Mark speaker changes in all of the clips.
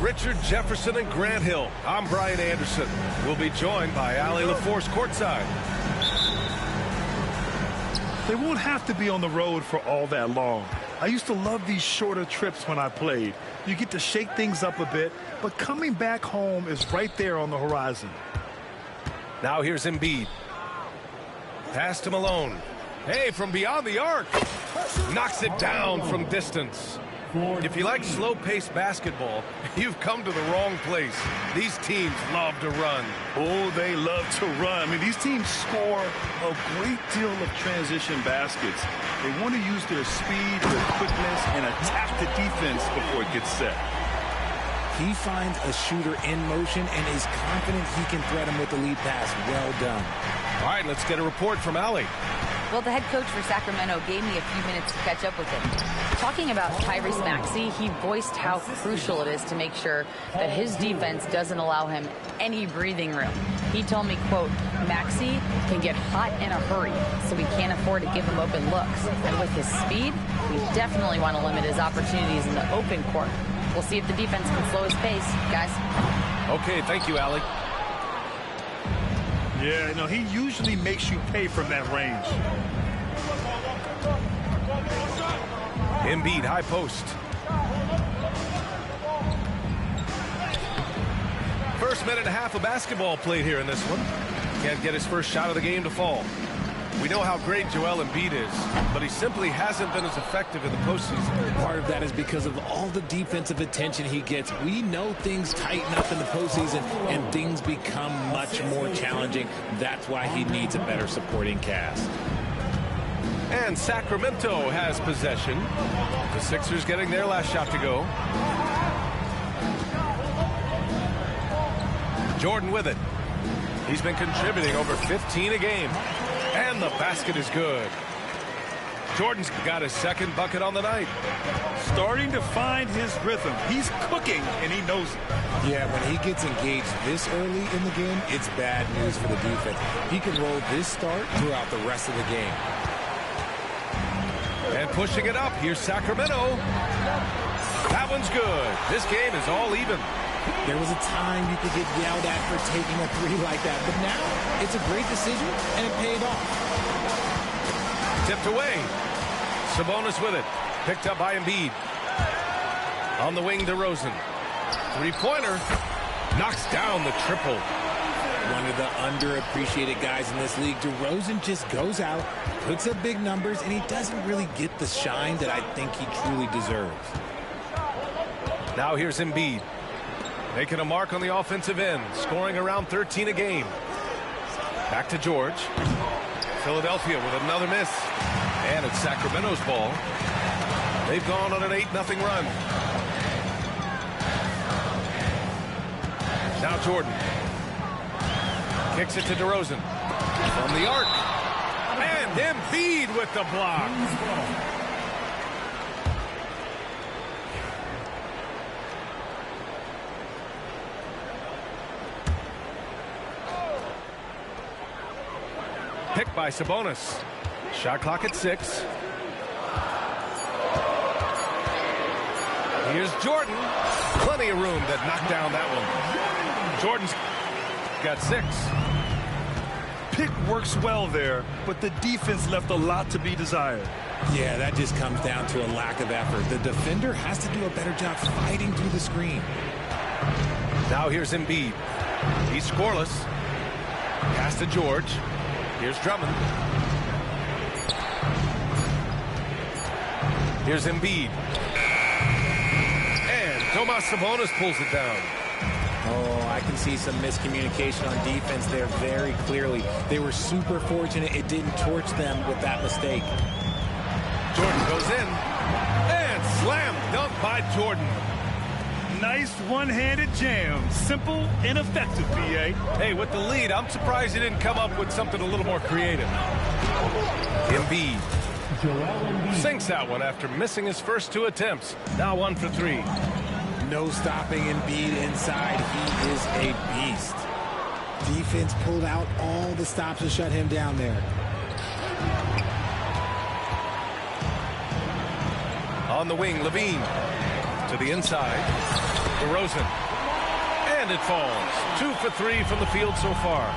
Speaker 1: Richard Jefferson and Grant Hill. I'm Brian Anderson. We'll be joined by Allie LaForce courtside.
Speaker 2: They won't have to be on the road for all that long. I used to love these shorter trips when I played. You get to shake things up a bit, but coming back home is right there on the horizon.
Speaker 1: Now here's Embiid. Pass to Malone. Hey, from beyond the arc. Knocks it down from distance. If you like slow-paced basketball, you've come to the wrong place. These teams love to run.
Speaker 2: Oh, they love to run. I mean, these teams score a great deal of transition baskets. They want to use their speed, their quickness, and attack the defense before it gets set.
Speaker 3: He finds a shooter in motion and is confident he can threat him with the lead pass. Well done.
Speaker 1: All right, let's get a report from Allie.
Speaker 4: Well, the head coach for Sacramento gave me a few minutes to catch up with him. Talking about Tyrese Maxey, he voiced how crucial it is to make sure that his defense doesn't allow him any breathing room. He told me, quote, Maxey can get hot in a hurry, so we can't afford to give him open looks. And with his speed, we definitely want to limit his opportunities in the open court. We'll see if the defense can slow his pace, guys.
Speaker 1: Okay, thank you, Allie.
Speaker 2: Yeah, you know, he usually makes you pay from that range.
Speaker 1: Embiid, high post. First minute and a half of basketball played here in this one. Can't get his first shot of the game to fall. We know how great Joel Embiid is, but he simply hasn't been as effective in the postseason.
Speaker 3: Part of that is because of all the defensive attention he gets. We know things tighten up in the postseason, and things become much more challenging. That's why he needs a better supporting cast.
Speaker 1: And Sacramento has possession. The Sixers getting their last shot to go. Jordan with it. He's been contributing over 15 a game. And the basket is good. Jordan's got his second bucket on the night.
Speaker 2: Starting to find his rhythm. He's cooking, and he knows it.
Speaker 3: Yeah, when he gets engaged this early in the game, it's bad news for the defense. He can roll this start throughout the rest of the game.
Speaker 1: And pushing it up, here's Sacramento. That one's good. This game is all even.
Speaker 3: There was a time you could get yelled at for taking a three like that, but now it's a great decision, and it paid off.
Speaker 1: Tipped away. Sabonis with it. Picked up by Embiid. On the wing, DeRozan. Three-pointer. Knocks down the triple.
Speaker 3: One of the underappreciated guys in this league. DeRozan just goes out, puts up big numbers, and he doesn't really get the shine that I think he truly deserves.
Speaker 1: Now here's Embiid. Making a mark on the offensive end, scoring around 13 a game. Back to George. Philadelphia with another miss. And it's Sacramento's ball. They've gone on an 8-0 run. Now Jordan. Kicks it to DeRozan. From the arc. And Embiid with the block. Picked by Sabonis. Shot clock at 6. Here's Jordan. Plenty of room that knocked down that one. Jordan's got 6.
Speaker 2: Pick works well there, but the defense left a lot to be desired.
Speaker 3: Yeah, that just comes down to a lack of effort. The defender has to do a better job fighting through the screen.
Speaker 1: Now here's Embiid. He's scoreless. Pass to George. Here's Drummond. Here's Embiid. And Tomas Sabonis pulls it down.
Speaker 3: Oh, I can see some miscommunication on defense there very clearly. They were super fortunate it didn't torch them with that mistake.
Speaker 1: Jordan goes in. And slam dunk by Jordan.
Speaker 2: Nice one-handed jam. Simple and effective, B.A.
Speaker 1: Hey, with the lead, I'm surprised he didn't come up with something a little more creative. Embiid sinks that one after missing his first 2 attempts. Now 1 for 3.
Speaker 3: No stopping Embiid inside. He is a beast. Defense pulled out all the stops to shut him down there.
Speaker 1: On the wing, Levine to the inside. DeRozan. And it falls. 2 for 3 from the field so far.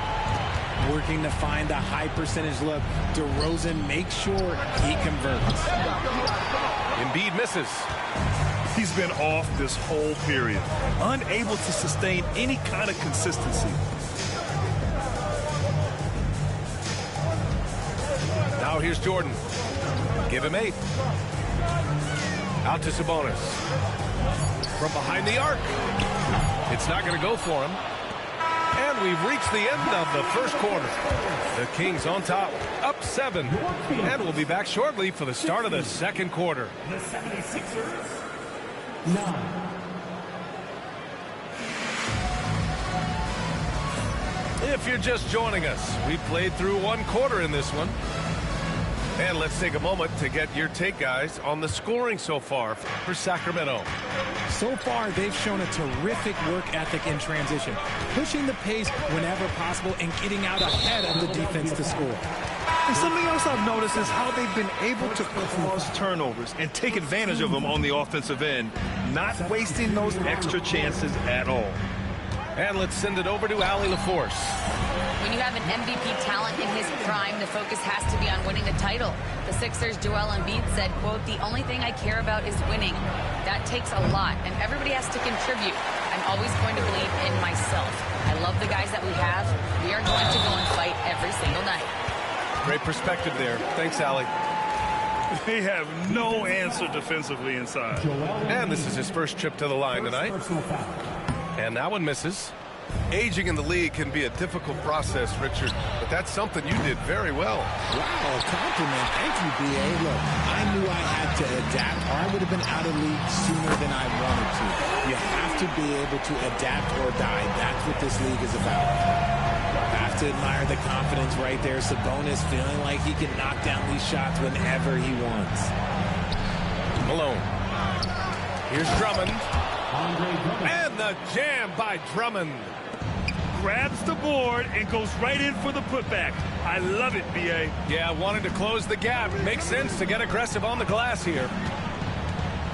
Speaker 3: Working to find a high percentage look. DeRozan makes sure he converts.
Speaker 1: Embiid misses.
Speaker 2: He's been off this whole period, unable to sustain any kind of consistency.
Speaker 1: Now here's Jordan. Give him 8. Out to Sabonis. From behind the arc. It's not going to go for him. And we've reached the end of the first quarter. The Kings on top, up 7. And we'll be back shortly for the start of the second quarter.
Speaker 5: The 76ers, 9.
Speaker 1: If you're just joining us, we played through one quarter in this one. And let's take a moment to get your take, guys, on the scoring so far for Sacramento.
Speaker 3: So far, they've shown a terrific work ethic in transition, pushing the pace whenever possible and getting out ahead of the defense to score.
Speaker 2: And something else I've noticed is how they've been able to cause turnovers and take advantage of them on the offensive end, not wasting those extra chances at all.
Speaker 1: And let's send it over to Allie LaForce.
Speaker 4: When you have an MVP talent in his prime, the focus has to be on winning the title. The Sixers' Joel Embiid said, quote, "The only thing I care about is winning. That takes a lot, and everybody has to contribute. I'm always going to believe in myself. I love the guys that we have. We are going to go and fight every single night."
Speaker 1: Great perspective there. Thanks, Allie.
Speaker 2: They have no answer defensively inside.
Speaker 1: And this is his first trip to the line tonight. And that one misses. Aging in the league can be a difficult process, Richard, but that's something you did very well.
Speaker 3: Wow, compliment. Thank you, B.A. Look, I knew I had to adapt, or I would have been out of league sooner than I wanted to. You have to be able to adapt or die. That's what this league is about. Have to admire the confidence right there. Sabonis feeling like he can knock down these shots whenever he wants.
Speaker 1: Malone. Here's Drummond. And the jam by Drummond.
Speaker 2: Grabs the board and goes right in for the putback. I love it, B.A.
Speaker 1: Yeah, wanted to close the gap. Makes sense to get aggressive on the glass here.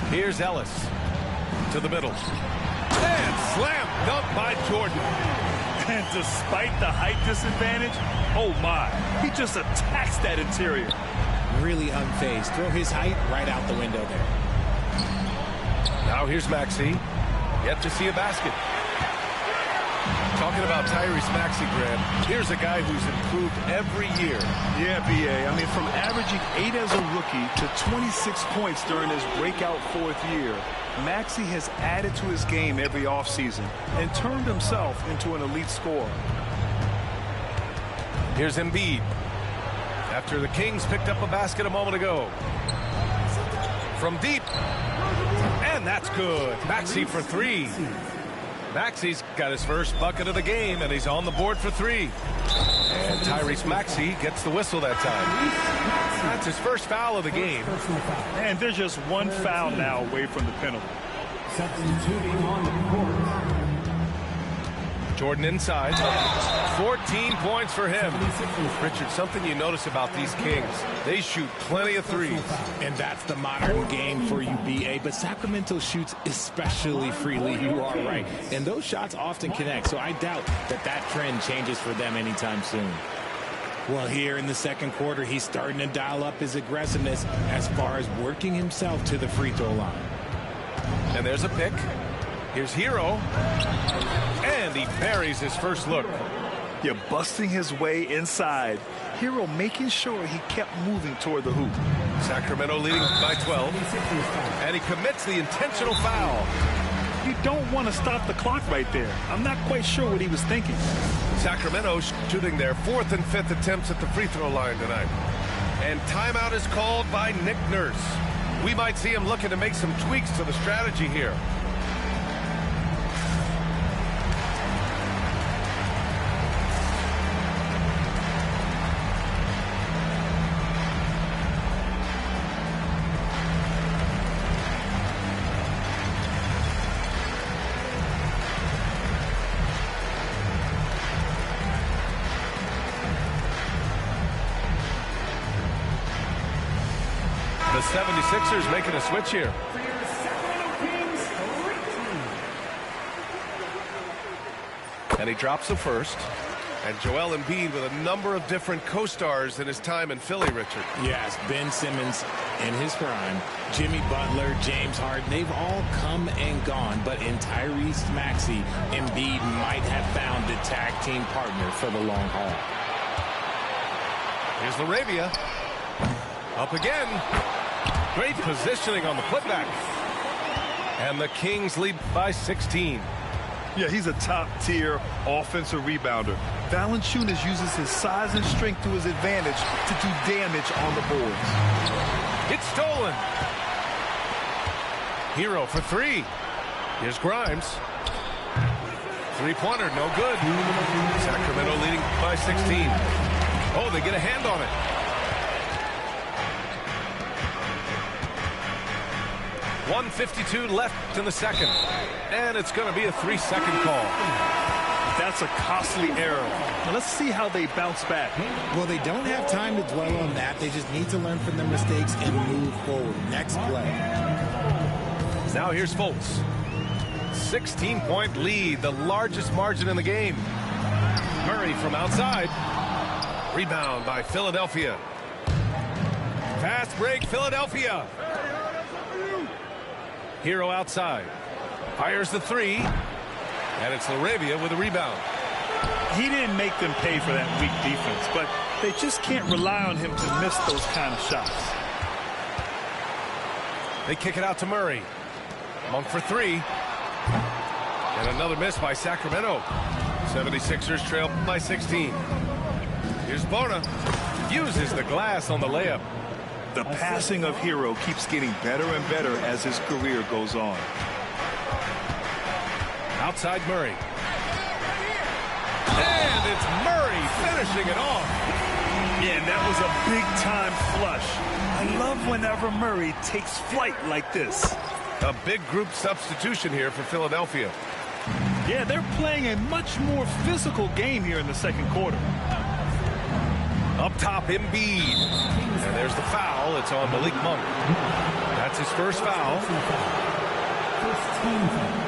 Speaker 1: Here's Ellis to the middle. And slam dunk by Jordan.
Speaker 2: And despite the height disadvantage, oh my, he just attacks that interior.
Speaker 3: Really unfazed. Throw his height right out the window there.
Speaker 1: Now here's Maxey. Yet to see a basket. Talking about Tyrese Maxey, Grant, here's a guy who's improved every year.
Speaker 2: Yeah, B.A. I mean, from averaging 8 as a rookie to 26 points during his breakout 4th year, Maxey has added to his game every offseason and turned himself into an elite scorer.
Speaker 1: Here's Embiid. After the Kings picked up a basket a moment ago. From deep. And that's good. Maxey for 3. Maxey's got his first bucket of the game, and he's on the board for 3. And Tyrese Maxey gets the whistle that time. That's his first foul of the game.
Speaker 2: And there's just one foul now away from the penalty.
Speaker 5: Substituting on the court.
Speaker 1: Jordan inside. 14 points for him. Richard, something you notice about these Kings, they shoot plenty of threes.
Speaker 3: And that's the modern game for you, B.A. But Sacramento shoots especially freely. You are right. And those shots often connect, so I doubt that trend changes for them anytime soon. Well, here in the second quarter, he's starting to dial up his aggressiveness as far as working himself to the free throw line.
Speaker 1: And there's a pick. Here's Hero. And he buries his first look.
Speaker 2: You're busting his way inside. Hero making sure he kept moving toward the hoop.
Speaker 1: Sacramento leading by 12. And he commits the intentional foul.
Speaker 2: You don't want to stop the clock right there. I'm not quite sure what he was thinking.
Speaker 1: Sacramento shooting their 4th and 5th attempts at the free throw line tonight. And timeout is called by Nick Nurse. We might see him looking to make some tweaks to the strategy here. The 76ers making a switch here.
Speaker 5: For your Sacramento Kings,
Speaker 1: And he drops the first. And Joel Embiid with a number of different co-stars in his time in Philly, Richard.
Speaker 3: Yes, Ben Simmons in his prime, Jimmy Butler, James Harden, they've all come and gone. But in Tyrese Maxey, Embiid might have found the tag team partner for the long haul.
Speaker 1: Here's LaRavia. Up again. Great positioning on the putback. And the Kings lead by 16.
Speaker 2: Yeah, he's a top-tier offensive rebounder. Valanciunas uses his size and strength to his advantage to do damage on the boards.
Speaker 1: It's stolen. Hero for three. Here's Grimes. Three-pointer, no good. Sacramento leading by 16. Oh, they get a hand on it. .152 left in the second. And it's going to be a 3-second call.
Speaker 2: That's a costly error. Now let's see how they bounce back.
Speaker 3: Well, they don't have time to dwell on that. They just need to learn from their mistakes and move forward. Next play.
Speaker 1: Now here's Fultz. 16-point lead, the largest margin in the game. Murray from outside. Rebound by Philadelphia. Fast break, Philadelphia. Hero outside. Fires the three. And it's LaRavia with a rebound.
Speaker 2: He didn't make them pay for that weak defense, but they just can't rely on him to miss those kind of shots.
Speaker 1: They kick it out to Murray. Monk for three. And another miss by Sacramento. 76ers trail by 16. Here's Bona. Uses the glass on the layup.
Speaker 2: The passing of Hero keeps getting better and better as his career goes on.
Speaker 1: Outside Murray. And it's Murray finishing it off.
Speaker 2: Yeah, and that was a big-time flush. I love whenever Murray takes flight like this.
Speaker 1: A big group substitution here for Philadelphia.
Speaker 2: Yeah, they're playing a much more physical game here in the second quarter.
Speaker 1: Up top, Embiid. And there's the foul. It's on Malik Monk. That's his first foul.
Speaker 5: First team foul.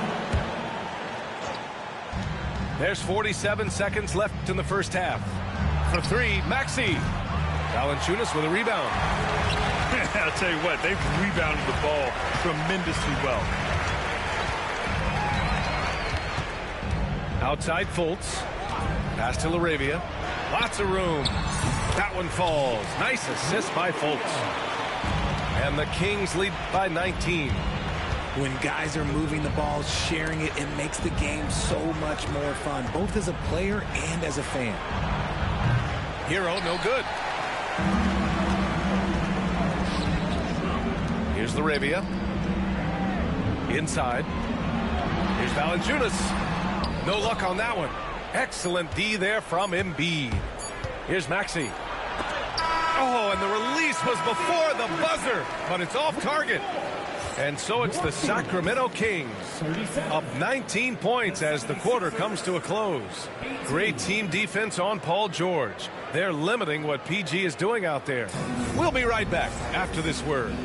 Speaker 1: There's 47 seconds left in the first half. For three, Maxey. Valanciunas with a rebound.
Speaker 2: I'll tell you what, they've rebounded the ball tremendously well.
Speaker 1: Outside Fultz. Pass to LaRavia. Lots of room. That one falls. Nice assist by Fultz. And the Kings lead by 19.
Speaker 3: When guys are moving the ball, sharing it, it makes the game so much more fun, both as a player and as a fan.
Speaker 1: Hero, no good. Here's LaRavia. Inside. Here's Valanciunas. No luck on that one. Excellent D there from Embiid. Here's Maxey. Oh, and the release was before the buzzer, but it's off target. And so it's the Sacramento Kings up 19 points as the quarter comes to a close. Great team defense on Paul George. They're limiting what PG is doing out there. We'll be right back after this word.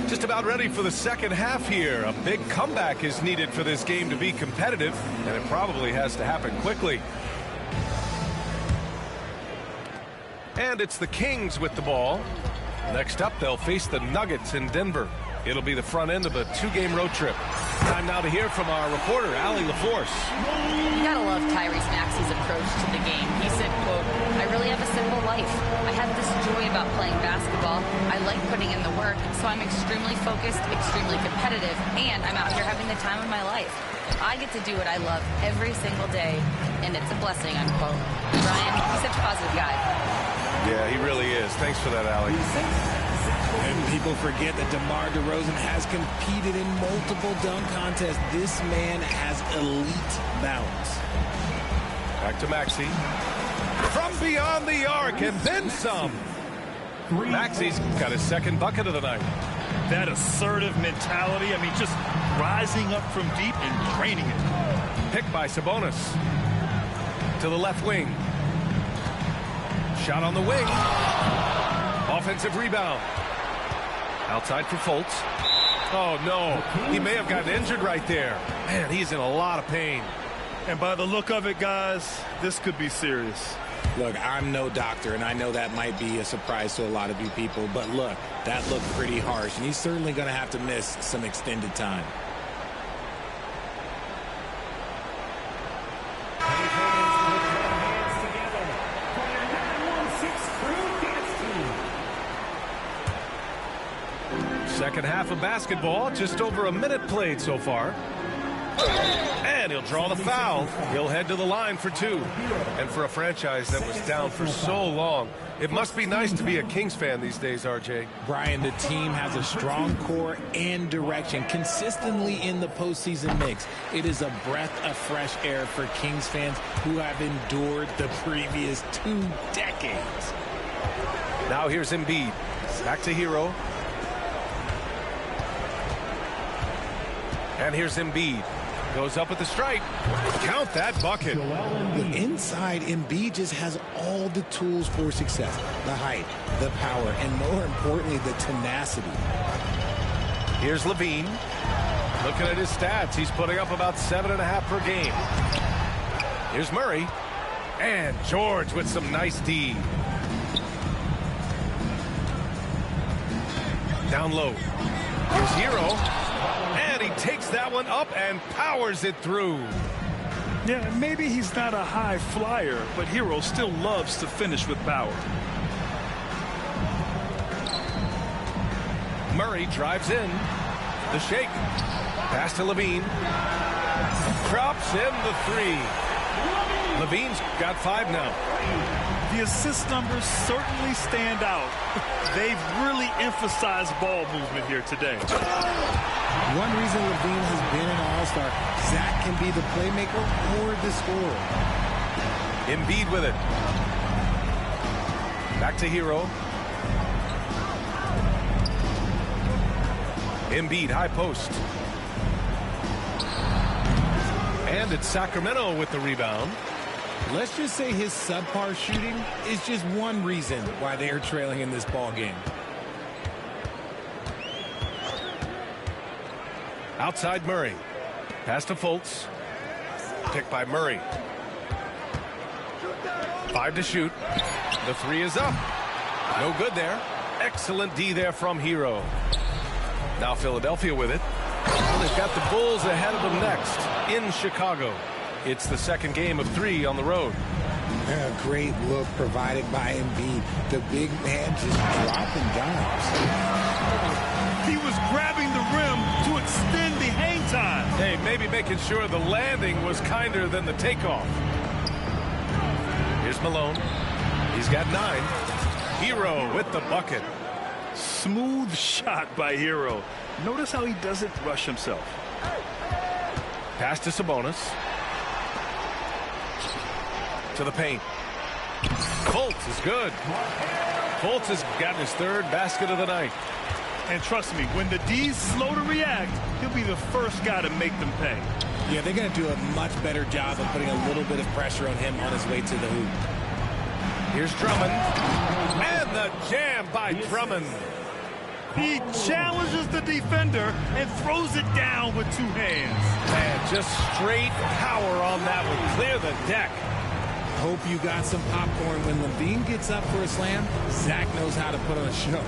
Speaker 1: Just about ready for the second half here. A big comeback is needed for this game to be competitive, and it probably has to happen quickly. And it's the Kings with the ball. Next up, they'll face the Nuggets in Denver. It'll be the front end of a two-game road trip. Time now to hear from our reporter, Allie LaForce.
Speaker 4: You gotta love Tyrese Maxey's approach to the game. He said, quote, "I really have a simple life. I have this joy about playing basketball. I like putting in the work, so I'm extremely focused, extremely competitive, and I'm out here having the time of my life. I get to do what I love every single day, and it's a blessing," unquote. Ryan, he's such a positive guy.
Speaker 1: Yeah, he really is. Thanks for that, Allie.
Speaker 3: And people forget that DeMar DeRozan has competed in multiple dunk contests. This man has elite balance.
Speaker 1: Back to Maxey. From beyond the arc, and then some. Maxey's got his second bucket of the night.
Speaker 2: That assertive mentality, I mean, just rising up from deep and draining it.
Speaker 1: Picked by Sabonis. To the left wing. Shot on the wing. offensive rebound. Outside for Fultz. Oh, no. He may have gotten injured right there. Man, he's in a lot of pain.
Speaker 2: And by the look of it, guys, this could be serious.
Speaker 3: Look, I'm no doctor, and I know that might be a surprise to a lot of you people, but look, that looked pretty harsh, and he's certainly going to have to miss some extended time.
Speaker 1: Second half of basketball, just over a minute played so far. And he'll draw the foul. He'll head to the line for two. And for a franchise that was down for so long, it must be nice to be a Kings fan these days, RJ.
Speaker 3: Brian, the team has a strong core and direction consistently in the postseason mix. It is a breath of fresh air for Kings fans who have endured the previous 2 decades.
Speaker 1: Now here's Embiid. Back to Hero. And here's Embiid. Goes up with the stripe. Count that bucket.
Speaker 3: Look, inside, Embiid just has all the tools for success. The height, the power, and more importantly, the tenacity.
Speaker 1: Here's Levine. Looking at his stats, he's putting up about 7.5 per game. Here's Murray. And George with some nice D. Down low. Here's Hero. And he takes that one up and powers it through.
Speaker 2: Yeah, maybe he's not a high flyer, but Hero still loves to finish with power.
Speaker 1: Murray drives in. The shake. Pass to Levine. Drops in the three. Levine's got 5 now.
Speaker 2: The assist numbers certainly stand out. They've really emphasized ball movement here today.
Speaker 3: One reason Levine has been an all-star, Zach can be the playmaker or the scorer.
Speaker 1: Embiid with it. Back to Hero. Embiid, high post. And it's Sacramento with the rebound.
Speaker 3: Let's just say his subpar shooting is just one reason why they are trailing in this ball game.
Speaker 1: Outside Murray. Pass to Fultz. Picked by Murray. 5 to shoot. The 3 is up. No good there. Excellent D there from Hero. Now Philadelphia with it. Well, they've got the Bulls ahead of them next in Chicago. It's the second game of 3 on the road.
Speaker 3: A great look provided by Embiid. The big man just dropping dimes.
Speaker 2: He was grabbing the rim to extend the hang time.
Speaker 1: Hey, maybe making sure the landing was kinder than the takeoff. Here's Malone. He's got 9. Hero with the bucket.
Speaker 2: Smooth shot by Hero. Notice how he doesn't rush himself.
Speaker 1: Pass to Sabonis. To the paint. Fultz is good. Fultz has gotten his 3rd basket of the night.
Speaker 2: And trust me, when the D's slow to react, he'll be the first guy to make them pay.
Speaker 3: Yeah, they're going to do a much better job of putting a little bit of pressure on him on his way to the hoop.
Speaker 1: Here's Drummond. And the jam by Drummond.
Speaker 2: He challenges the defender and throws it down with 2 hands.
Speaker 1: Man, just straight power on that one. Clear the deck.
Speaker 3: Hope you got some popcorn. When Levine gets up for a slam, Zach knows how to put on a show.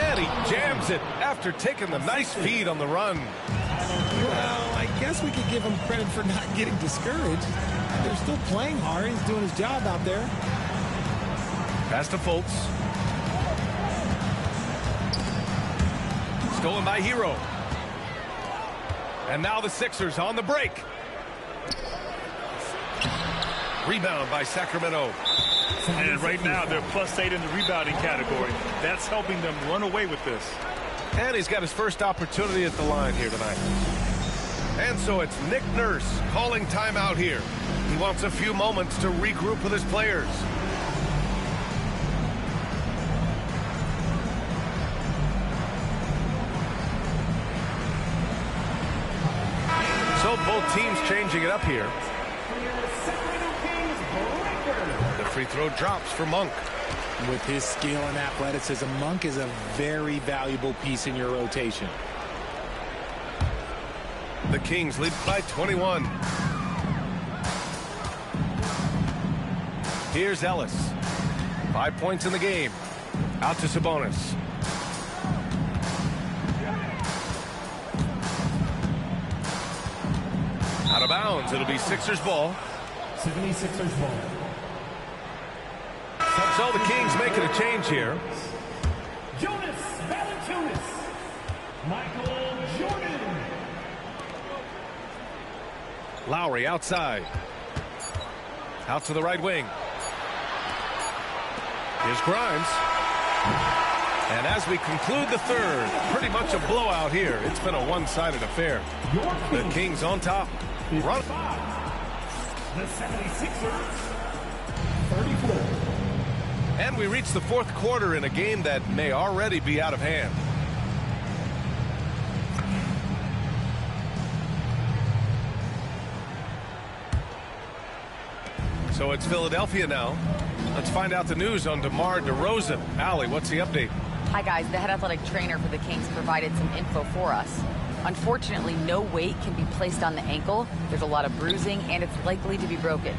Speaker 1: And he jams it after taking the nice feed on the run.
Speaker 3: Well, I guess we could give him credit for not getting discouraged. They're still playing hard. He's doing his job out there.
Speaker 1: Pass to Fultz. Stolen by Hero. And now the Sixers on the break. Rebound by Sacramento.
Speaker 2: And right now, they're +8 in the rebounding category. That's helping them run away with this.
Speaker 1: And he's got his first opportunity at the line here tonight. And so it's Nick Nurse calling timeout here. He wants a few moments to regroup with his players. So both teams changing it up here. The free throw drops for Monk.
Speaker 3: With his skill and athleticism, Monk is a very valuable piece in your rotation.
Speaker 1: The Kings lead by 21. Here's Ellis. 5 points in the game. Out to Sabonis. Out of bounds. It'll be Sixers ball.
Speaker 5: 76ers ball.
Speaker 1: So the Kings making a change here.
Speaker 5: Jonas Valanciunas. Michael Jordan.
Speaker 1: Lowry outside. Out to the right wing. Here's Grimes. And as we conclude the third, pretty much a blowout here. It's been a one-sided affair. The Kings on top. Run.
Speaker 5: The 76ers. 34.
Speaker 1: And we reach the fourth quarter in a game that may already be out of hand. So it's Philadelphia now. Let's find out the news on DeMar DeRozan. Allie, what's the update?
Speaker 4: Hi, guys. The head athletic trainer for the Kings provided some info for us. Unfortunately, no weight can be placed on the ankle. There's a lot of bruising, and it's likely to be broken.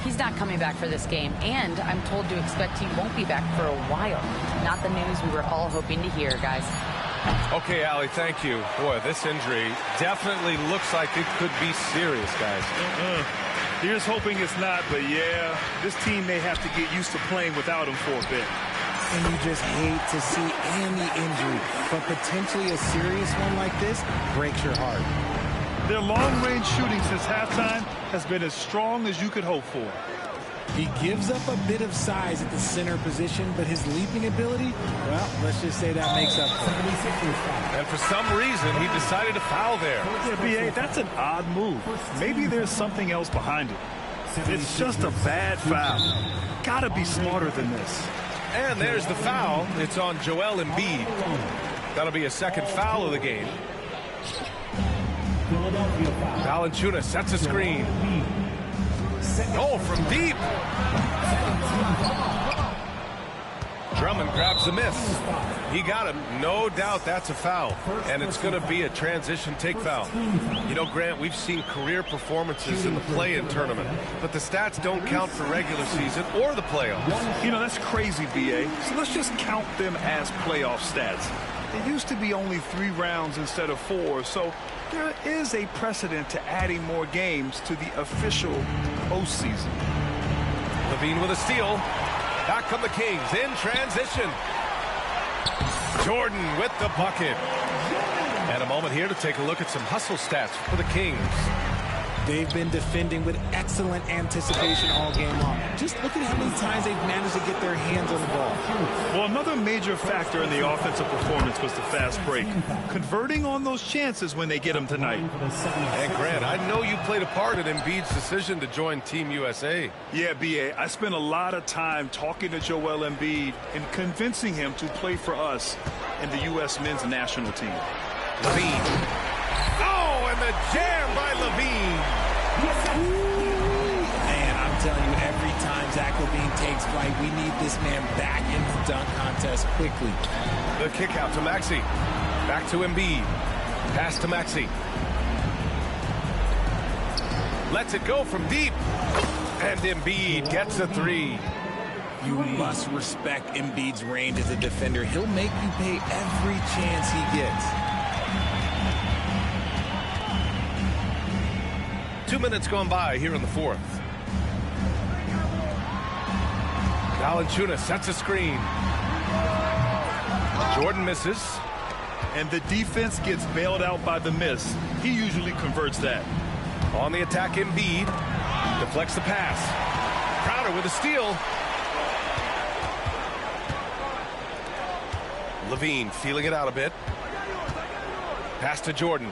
Speaker 4: He's not coming back for this game, and I'm told to expect he won't be back for a while. Not the news we were all hoping to hear, guys.
Speaker 1: Okay, Allie, thank you. Boy, this injury definitely looks like it could be serious, guys.
Speaker 2: Here's hoping it's not, but yeah, this team may have to get used to playing without him for a bit.
Speaker 3: And you just hate to see any injury, but potentially a serious one like this breaks your heart.
Speaker 2: Their long-range shooting since halftime has been as strong as you could hope for.
Speaker 3: He gives up a bit of size at the center position, but his leaping ability, well, let's just say that makes up for it.
Speaker 1: And for some reason, he decided to foul there.
Speaker 2: Yeah, B.A., that's an odd move. Maybe there's something else behind it. It's just a bad foul. Gotta be smarter than this.
Speaker 1: And there's the foul. It's on Joel Embiid. That'll be a second foul of the game. Valanciunas sets a screen. Oh, from deep. Drummond grabs the miss. He got him. No doubt that's a foul. And it's going to be a transition take foul. You know, Grant, we've seen career performances in the play-in tournament, but the stats don't count for regular season or the playoffs.
Speaker 2: You know, that's crazy, B.A. So let's just count them as playoff stats. It used to be only 3 rounds instead of 4, so there is a precedent to adding more games to the official postseason.
Speaker 1: Levine with a steal. Back come the Kings in transition. Jordan with the bucket. And a moment here to take a look at some hustle stats for the Kings.
Speaker 3: They've been defending with excellent anticipation all game long. Just look at how many times they've managed to get their hands on the ball.
Speaker 2: Well, another major factor in the offensive performance was the fast break. Converting on those chances when they get them tonight.
Speaker 1: And Grant, I know you played a part in Embiid's decision to join Team USA.
Speaker 2: Yeah, B.A., I spent a lot of time talking to Joel Embiid and convincing him to play for us in the U.S. men's national team.
Speaker 1: Levine. Oh, and the jam by Levine.
Speaker 3: Man, I'm telling you, every time Zach Levine takes flight, we need this man back in the dunk contest quickly.
Speaker 1: The kick out to Maxey. Back to Embiid. Pass to Maxey. Lets it go from deep. And Embiid gets a 3.
Speaker 3: You must respect Embiid's range as a defender. He'll make you pay every chance he gets.
Speaker 1: 2 minutes gone by here in the fourth. Valanciunas sets a screen. Jordan misses.
Speaker 2: And the defense gets bailed out by the miss. He usually converts that.
Speaker 1: On the attack, Embiid deflects the pass. Crowder with a steal. Levine feeling it out a bit. Pass to Jordan.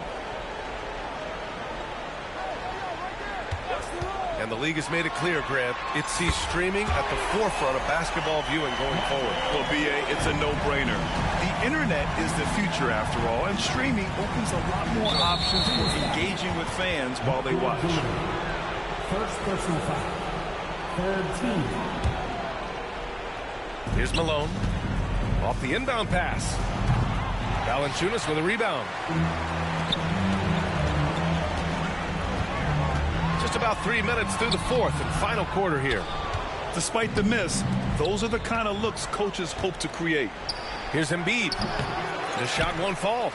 Speaker 1: And the league has made it clear, Grant, it sees streaming at the forefront of basketball viewing going forward.
Speaker 2: Well, B.A., it's a no-brainer. The internet is the future, after all, and streaming opens a lot more options for engaging with fans while they watch.
Speaker 5: First personal foul. Third team.
Speaker 1: Here's Malone. Off the inbound pass. Valanciunas with a rebound. Just about 3 minutes through the fourth and final quarter here.
Speaker 2: Despite the miss, those are the kind of looks coaches hope to create.
Speaker 1: Here's Embiid. The shot won't fall.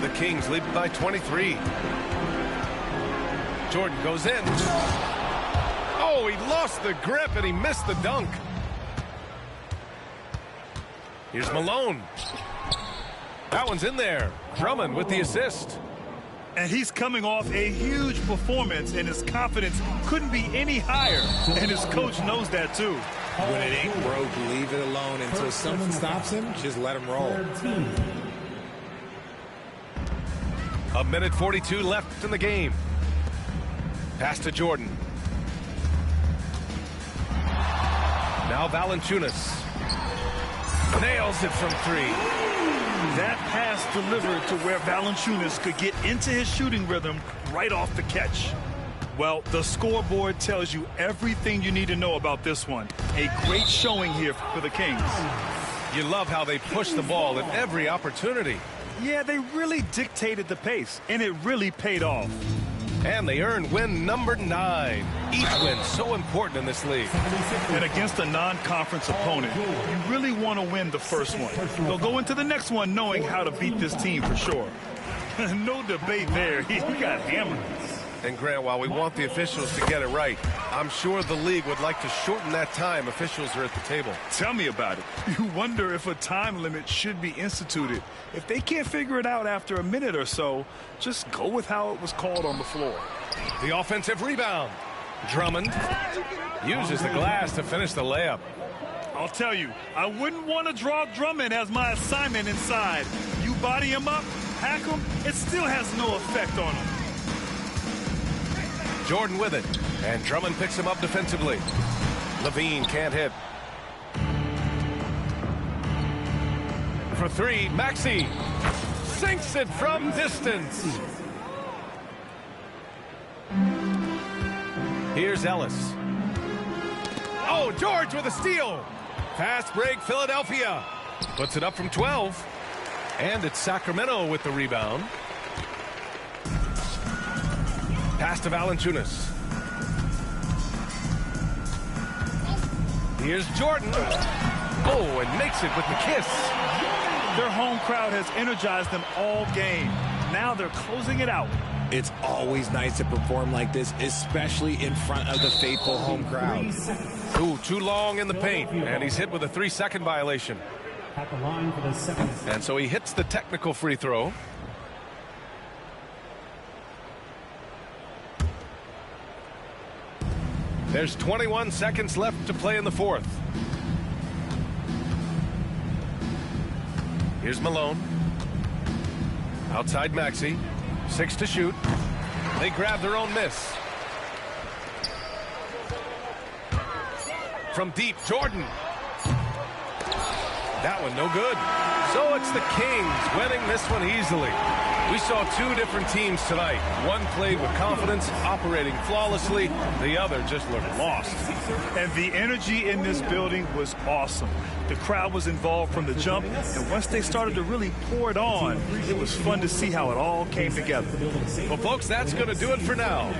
Speaker 1: The Kings lead by 23. Jordan goes in. Oh, he lost the grip and he missed the dunk. Here's Malone. That one's in there. Drummond with the assist.
Speaker 2: And he's coming off a huge performance, and his confidence couldn't be any higher. And his coach knows that, too.
Speaker 3: When it ain't broke, leave it alone. Until someone stops him, just let him roll.
Speaker 1: A minute 42 left in the game. Pass to Jordan. Now Valanciunas. Nails it from three.
Speaker 2: That pass delivered to where Valanciunas could get into his shooting rhythm right off the catch. Well, the scoreboard tells you everything you need to know about this one. A great showing here for the Kings.
Speaker 1: You love how they push the ball at every opportunity.
Speaker 2: Yeah, they really dictated the pace, and it really paid off.
Speaker 1: And they earned win number 9. Each win so important in this league.
Speaker 2: And against a non-conference opponent, you really want to win the first one. They'll go into the next one knowing how to beat this team for sure. No debate there. He got hammered.
Speaker 1: And Grant, while we want the officials to get it right, I'm sure the league would like to shorten that time officials are at the table.
Speaker 2: Tell me about it. You wonder if a time limit should be instituted. If they can't figure it out after a minute or so, just go with how it was called on the floor.
Speaker 1: The offensive rebound. Drummond uses the glass to finish the layup.
Speaker 2: I'll tell you, I wouldn't want to draw Drummond as my assignment inside. You body him up, hack him, it still has no effect on him.
Speaker 1: Jordan with it, and Drummond picks him up defensively. Levine can't hit. For three, Maxey sinks it from distance. Here's Ellis. Oh, George with a steal. Fast break, Philadelphia. Puts it up from 12. And it's Sacramento with the rebound. Pass to Valanciunas. Here's Jordan. Oh, and makes it with the kiss.
Speaker 2: Their home crowd has energized them all game. Now they're closing it out.
Speaker 3: It's always nice to perform like this, especially in front of the faithful home crowd.
Speaker 1: Ooh, too long in the paint, and he's hit with a 3-second violation.
Speaker 5: At the line for the second.
Speaker 1: And so he hits the technical free throw. There's 21 seconds left to play in the fourth. Here's Malone. Outside Maxey. 6 to shoot. They grab their own miss. From deep, Jordan. That one no good. So it's the Kings winning this one easily. We saw two different teams tonight. One played with confidence, operating flawlessly. The other just looked lost.
Speaker 2: And the energy in this building was awesome. The crowd was involved from the jump, and once they started to really pour it on, it was fun to see how it all came together.
Speaker 1: Well, folks, that's going to do it for now.